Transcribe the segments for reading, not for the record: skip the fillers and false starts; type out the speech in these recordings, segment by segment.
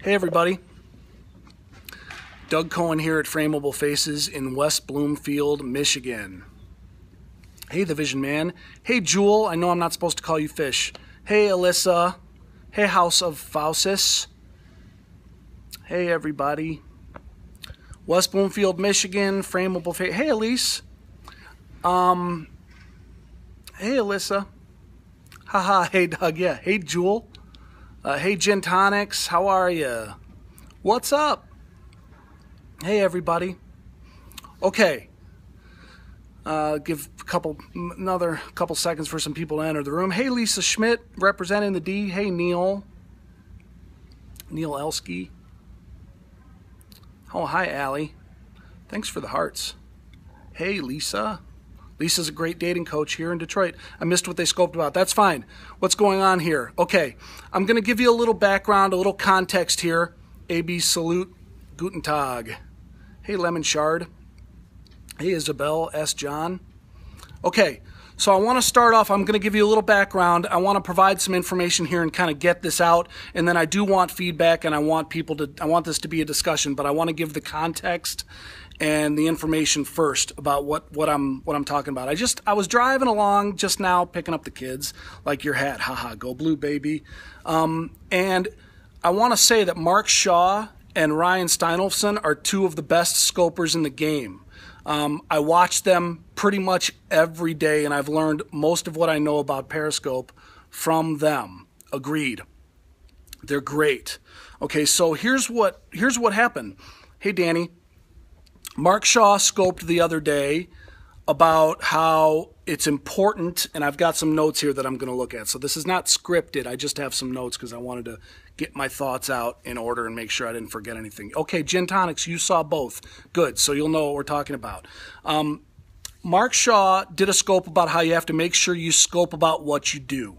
Hey everybody, Doug Cohen here at Frameable Faces in West Bloomfield, Michigan. Hey the Vision Man. Hey Jewel, I know I'm not supposed to call you Fish. Hey Alyssa. Hey House of Faucis. Hey everybody. West Bloomfield, Michigan, Frameable Faces. Hey Elise. Hey Alyssa. Haha, hey Doug, yeah. Hey Jewel. Hey Gin Tonics, how are you? What's up? Hey everybody. Okay. Give another couple seconds for some people to enter the room. Hey Lisa Schmidt, representing the D. Hey Neil. Neil Elsky. Oh, hi Allie. Thanks for the hearts. Hey Lisa. Lisa's a great dating coach here in Detroit. I missed what they scoped about. That's fine. What's going on here? Okay, I'm going to give you a little background, a little context here. AB salute, guten Tag. Hey, Lemon Shard. Hey, Isabel S. John. Okay, so I want to start off. I'm going to give you a little background. I want to provide some information here and kind of get this out. And then I do want feedback, and I want this to be a discussion, but I want to give the context and the information first about what I'm talking about. I was driving along just now, picking up the kids, like your hat, haha, go blue baby. And I want to say that Mark Shaw and Ryan Steinolfson are two of the best scopers in the game. I watch them pretty much every day, and I've learned most of what I know about Periscope from them. Agreed. They're great. Okay, so here's what happened. Hey Danny. Mark Shaw scoped the other day about how it's important, and I've got some notes here that I'm going to look at. So this is not scripted. I just have some notes because I wanted to get my thoughts out in order and make sure I didn't forget anything. Okay, Gin Tonics, you saw both. Good, so you'll know what we're talking about. Mark Shaw did a scope about how you have to make sure you scope about what you do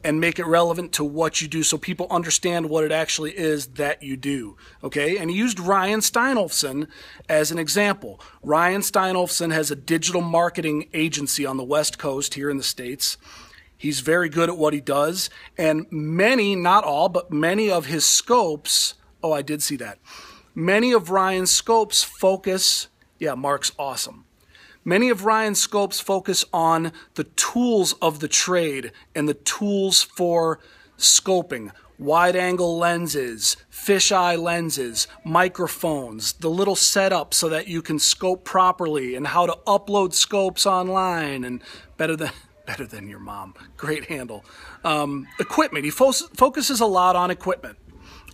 and make it relevant to what you do so people understand what it actually is that you do, okay? And he used Ryan Steinolfson as an example. Ryan Steinolfson has a digital marketing agency on the West Coast here in the States. He's very good at what he does, and many, not all, but many of his scopes, oh, I did see that. Many of Ryan's scopes focus, yeah, Mark's awesome. Many of Ryan's scopes focus on the tools of the trade and the tools for scoping. Wide-angle lenses, fisheye lenses, microphones, the little setup so that you can scope properly, and how to upload scopes online, and better than your mom. Great handle. Equipment. He focuses a lot on equipment.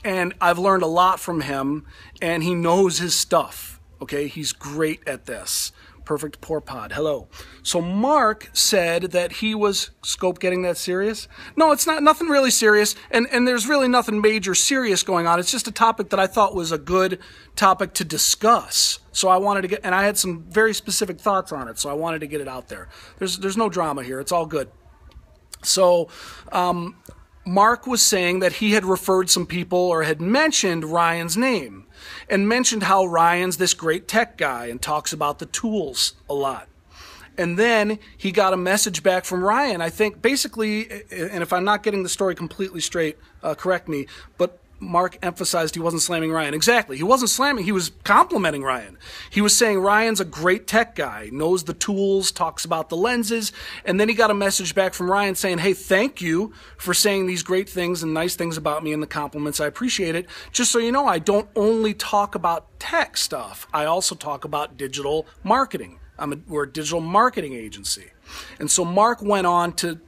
And I've learned a lot from him, and he knows his stuff. Okay, he's great at this. Perfect Poor Pod. Hello. So Mark said that he was scope getting that serious. No, it's not nothing really serious, and there's really nothing major serious going on. It's just a topic that I thought was a good topic to discuss. So I wanted to get, and I had some very specific thoughts on it, so I wanted to get it out there. There's no drama here. It's all good. So Mark was saying that he had referred some people or had mentioned Ryan's name and mentioned how Ryan's this great tech guy and talks about the tools a lot. And then he got a message back from Ryan, I think basically, and if I'm not getting the story completely straight, correct me, but Mark emphasized he wasn't slamming Ryan. Exactly. He wasn't slamming. He was complimenting Ryan. He was saying Ryan's a great tech guy, knows the tools, talks about the lenses. And then he got a message back from Ryan saying, hey, thank you for saying these great things and nice things about me and the compliments. I appreciate it. Just so you know, I don't only talk about tech stuff. I also talk about digital marketing. We're a digital marketing agency. And so Mark went on to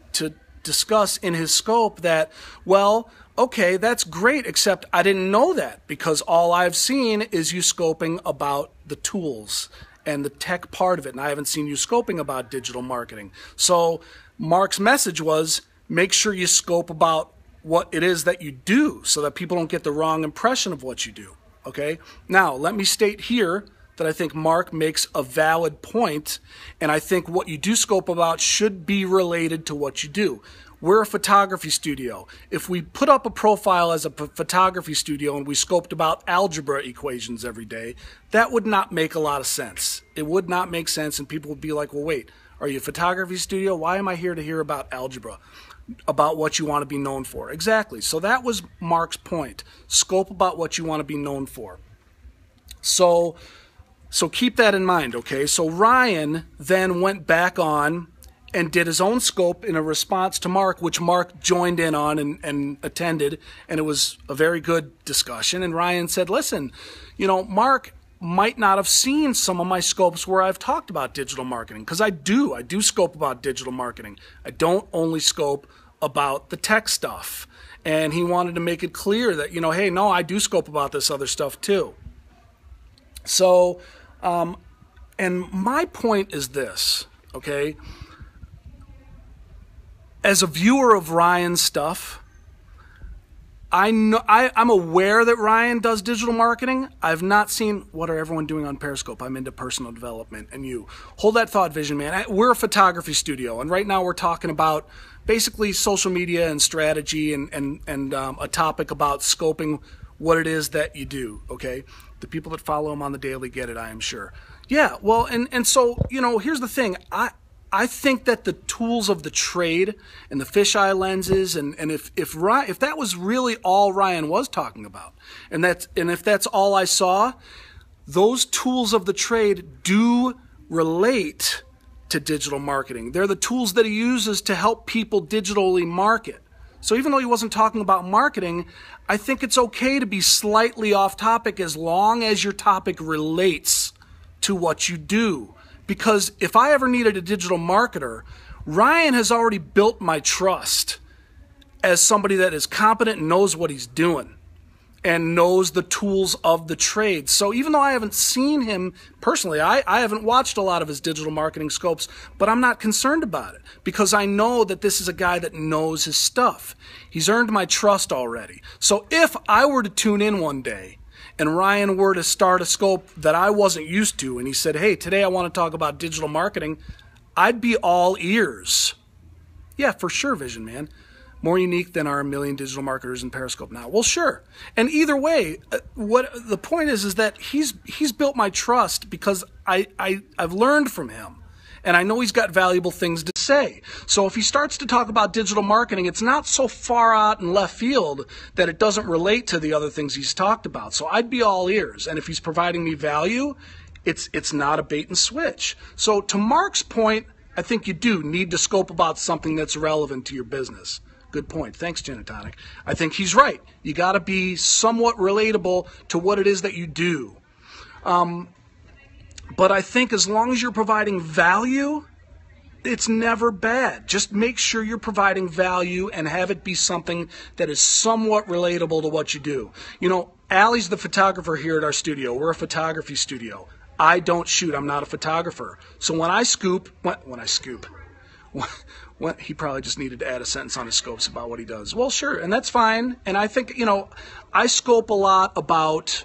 discuss in his scope that, well, okay, that's great, except I didn't know that because all I've seen is you scoping about the tools and the tech part of it, and I haven't seen you scoping about digital marketing. So Mark's message was, make sure you scope about what it is that you do so that people don't get the wrong impression of what you do, okay? Now, let me state here that I think Mark makes a valid point, and I think what you do scope about should be related to what you do. We're a photography studio. If we put up a profile as a photography studio and we scoped about algebra equations every day, that would not make a lot of sense. It would not make sense, and people would be like, well, wait, are you a photography studio? Why am I here to hear about algebra? about what you want to be known for. Exactly. So that was Mark's point. Scope about what you want to be known for. So keep that in mind, okay? So Ryan then went back on and did his own scope in a response to Mark, which Mark joined in on and attended, and it was a very good discussion. And Ryan said, listen, Mark might not have seen some of my scopes where I've talked about digital marketing, because I do scope about digital marketing. I don't only scope about the tech stuff. And he wanted to make it clear that, hey, no, I do scope about this other stuff too. So, and my point is this, okay? As a viewer of Ryan's stuff, I'm aware that Ryan does digital marketing. I've not seen what are everyone doing on Periscope. I'm into personal development, and you hold that thought, Vision Man. We're a photography studio, and right now we're talking about basically social media and strategy and a topic about scoping what it is that you do. Okay, the people that follow him on the daily get it, I am sure. Yeah, well, and so here's the thing. I think that the tools of the trade and the fisheye lenses, and if that was really all Ryan was talking about, and if that's all I saw, those tools of the trade do relate to digital marketing. They're the tools that he uses to help people digitally market. So even though he wasn't talking about marketing, I think it's okay to be slightly off topic as long as your topic relates to what you do. Because if I ever needed a digital marketer, Ryan has already built my trust as somebody that is competent and knows what he's doing and knows the tools of the trade. So even though I haven't seen him personally, I haven't watched a lot of his digital marketing scopes, but I'm not concerned about it because I know that this is a guy that knows his stuff. He's earned my trust already. So if I were to tune in one day and Ryan were to start a scope that I wasn't used to, and he said, hey, today I want to talk about digital marketing, I'd be all ears. Yeah, for sure, Vision Man. More unique than our million digital marketers in Periscope now. Well, sure. And either way, what the point is that he's built my trust because I've learned from him. And I know he's got valuable things to say. So if he starts to talk about digital marketing, it's not so far out in left field that it doesn't relate to the other things he's talked about. So I'd be all ears. And if he's providing me value, it's not a bait and switch. So to Mark's point, I think you do need to scope about something that's relevant to your business. Good point. Thanks, Gin and Tonic. I think he's right. You got to be somewhat relatable to what it is that you do. But I think as long as you're providing value, it's never bad. Just make sure you're providing value and have it be something that is somewhat relatable to what you do. Allie's the photographer here at our studio. We're a photography studio. I don't shoot. I'm not a photographer. So when I scoop, he probably just needed to add a sentence on his scopes about what he does. Well, sure, and that's fine. And I think, I scope a lot about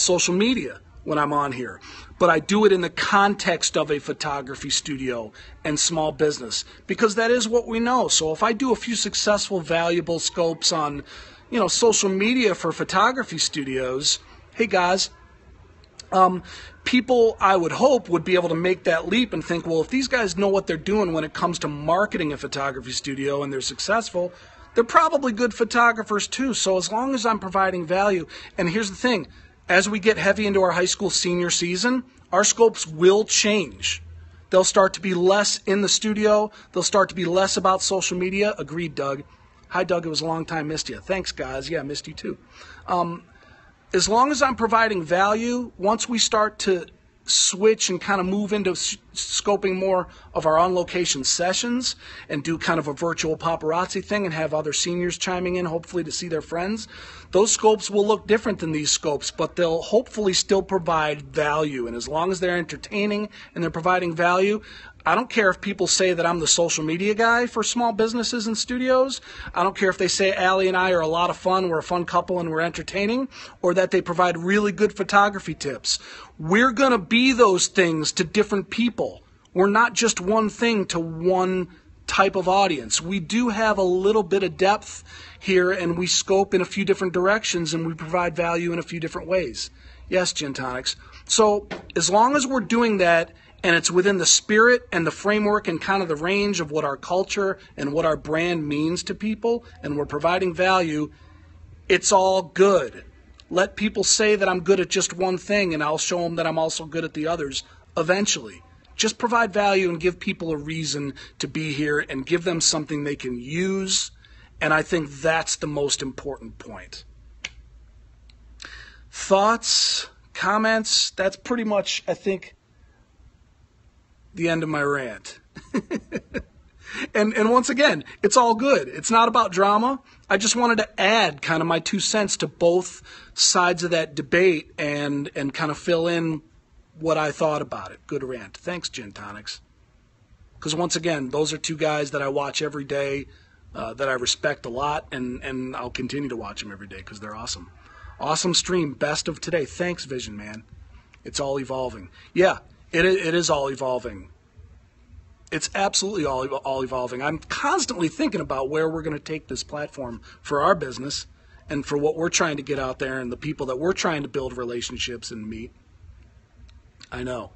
social media when I'm on here, but I do it in the context of a photography studio and small business because that is what we know. So if I do a few successful, valuable scopes on, social media for photography studios, hey guys, people I would hope would be able to make that leap and think, well, if these guys know what they're doing when it comes to marketing a photography studio and they're successful, they're probably good photographers too. So as long as I'm providing value, and here's the thing, as we get heavy into our high school senior season, our scopes will change. They'll start to be less in the studio. They'll start to be less about social media. Agreed, Doug. Hi, Doug. It was a long time. Missed you. Thanks, guys. Yeah, missed you too. As long as I'm providing value, once we start to switch and kind of move into scoping more of our on-location sessions and do kind of a virtual paparazzi thing and have other seniors chiming in, hopefully to see their friends, those scopes will look different than these scopes, but they'll hopefully still provide value. And as long as they're entertaining and they're providing value, I don't care if people say that I'm the social media guy for small businesses and studios. I don't care if they say Allie and I are a lot of fun, we're a fun couple and we're entertaining, or that they provide really good photography tips. We're going to be those things to different people. We're not just one thing to one type of audience. We do have a little bit of depth here, and we scope in a few different directions, and we provide value in a few different ways. Yes, Gin Tonics. So as long as we're doing that and it's within the spirit and the framework and kind of the range of what our culture and what our brand means to people, and we're providing value, it's all good. Let people say that I'm good at just one thing, and I'll show them that I'm also good at the others eventually. Just provide value and give people a reason to be here and give them something they can use, and I think that's the most important point. Thoughts, comments, that's pretty much, I think, the end of my rant. And once again, it's all good. It's not about drama. I just wanted to add kind of my 2 cents to both sides of that debate and kind of fill in what I thought about it. Good rant. Thanks, Gin Tonics. Because once again, those are 2 guys that I watch every day, that I respect a lot, and I'll continue to watch them every day because they're awesome. Awesome stream. Best of today. Thanks, Vision Man. It's all evolving. Yeah, it is all evolving. It's absolutely all evolving. I'm constantly thinking about where we're going to take this platform for our business and for what we're trying to get out there and the people that we're trying to build relationships and meet. I know.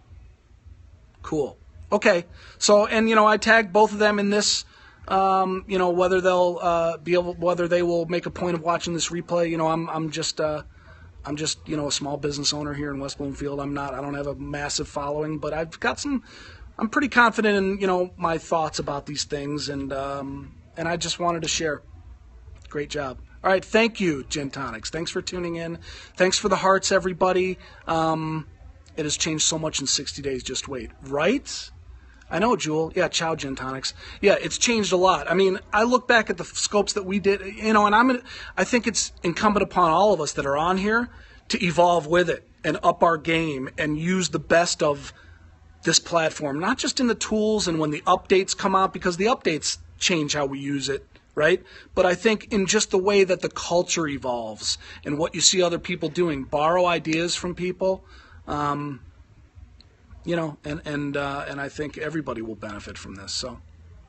Cool. Okay. So, and I tagged both of them in this. Whether they'll whether they will make a point of watching this replay. I'm just a small business owner here in West Bloomfield. I don't have a massive following, but I've got some. I'm pretty confident in my thoughts about these things, and I just wanted to share. Great job. All right, thank you, Gin Tonics. Thanks for tuning in. Thanks for the hearts, everybody. It has changed so much in 60 days. Just wait, right? I know, Jewel. Yeah, ciao, Gin Tonics. Yeah, it's changed a lot. I mean, I look back at the scopes that we did, and I think it's incumbent upon all of us that are on here to evolve with it and up our game and use the best of this platform, not just in the tools and when the updates come out, because the updates change how we use it, right? But I think in just the way that the culture evolves and what you see other people doing, borrow ideas from people, and I think everybody will benefit from this. So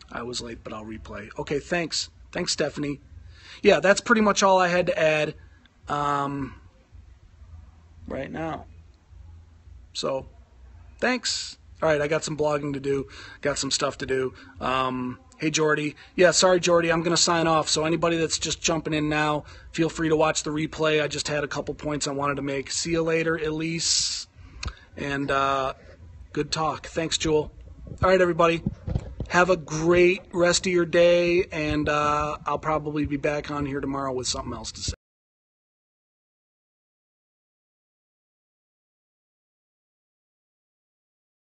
I was late, but I'll replay. Okay, thanks. Thanks, Stephanie. Yeah, that's pretty much all I had to add right now. So thanks. All right, I got some blogging to do. Got some stuff to do. Hey, Jordy. Yeah, sorry, Jordy. I'm going to sign off. So anybody that's just jumping in now, feel free to watch the replay. I just had a couple points I wanted to make. See you later, Elise. And good talk. Thanks, Jewel. All right, everybody. Have a great rest of your day, and I'll probably be back on here tomorrow with something else to say.